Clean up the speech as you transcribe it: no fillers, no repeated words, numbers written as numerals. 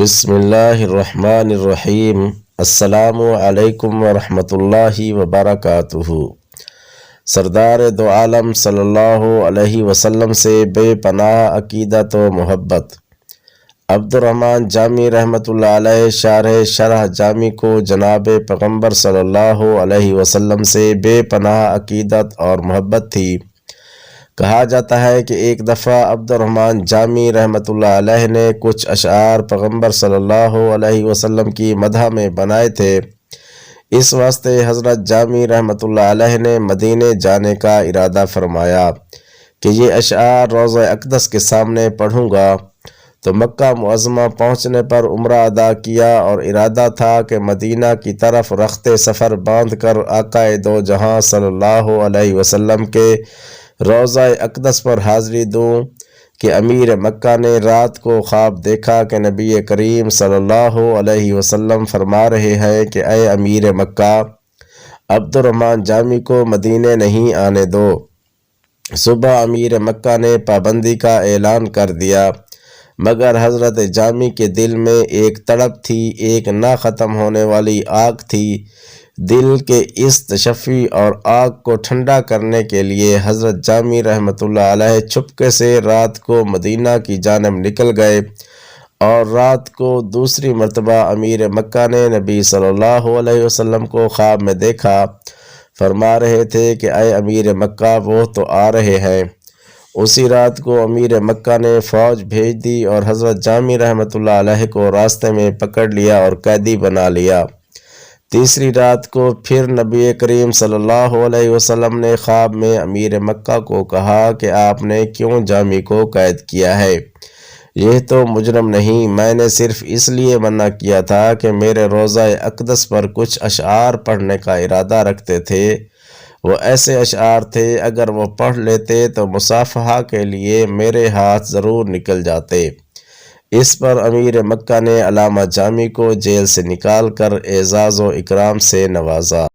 بسم اللہ الرحمن الرحیم۔ السلام علیکم ورحمۃ اللہ وبرکاتہ۔ سردار دو عالم صلی اللہ علیہ وسلم سے بے پناہ عقیدت و محبت۔ عبدالرحمان جامی رحمۃ اللہ علیہ شرح جامی کو جناب پیغمبر صلی اللہ علیہ وسلم سے بے پناہ عقیدت اور محبت تھی۔ کہا جاتا ہے کہ ایک دفعہ عبدالرحمان جامی رحمۃ اللہ علیہ نے کچھ اشعار پیغمبر صلی اللہ علیہ وسلم کی مدح میں بنائے تھے۔ اس واسطے حضرت جامی رحمۃ اللہ علیہ نے مدینے جانے کا ارادہ فرمایا کہ یہ اشعار روضہ اقدس کے سامنے پڑھوں گا، تو مکہ معظمہ پہنچنے پر عمرہ ادا کیا اور ارادہ تھا کہ مدینہ کی طرف رخت سفر باندھ کر آقا دو جہاں صلی اللہ علیہ وسلم کے روضہ اقدس پر حاضری دوں کہ امیر مکہ نے رات کو خواب دیکھا کہ نبی کریم صلی اللہ علیہ وسلم فرما رہے ہیں کہ اے امیر مکہ، عبدالرحمان جامی کو مدینے نہیں آنے دو۔ صبح امیر مکہ نے پابندی کا اعلان کر دیا، مگر حضرت جامی کے دل میں ایک تڑپ تھی، ایک نہ ختم ہونے والی آگ تھی۔ دل کے اس تشفی اور آگ کو ٹھنڈا کرنے کے لیے حضرت جامی رحمۃ اللہ علیہ چپکے سے رات کو مدینہ کی جانب نکل گئے، اور رات کو دوسری مرتبہ امیر مکہ نے نبی صلی اللہ علیہ وسلم کو خواب میں دیکھا، فرما رہے تھے کہ اے امیر مکہ، وہ تو آ رہے ہیں۔ اسی رات کو امیر مکہ نے فوج بھیج دی اور حضرت جامی رحمۃ اللہ علیہ کو راستے میں پکڑ لیا اور قیدی بنا لیا۔ تیسری رات کو پھر نبی کریم صلی اللہ علیہ وسلم نے خواب میں امیر مکہ کو کہا کہ آپ نے کیوں جامی کو قید کیا ہے؟ یہ تو مجرم نہیں، میں نے صرف اس لیے منع کیا تھا کہ میرے روضہ اقدس پر کچھ اشعار پڑھنے کا ارادہ رکھتے تھے۔ وہ ایسے اشعار تھے، اگر وہ پڑھ لیتے تو مصافحہ کے لیے میرے ہاتھ ضرور نکل جاتے۔ اس پر امیر مکہ نے علامہ جامی کو جیل سے نکال کر اعزاز و اکرام سے نوازا۔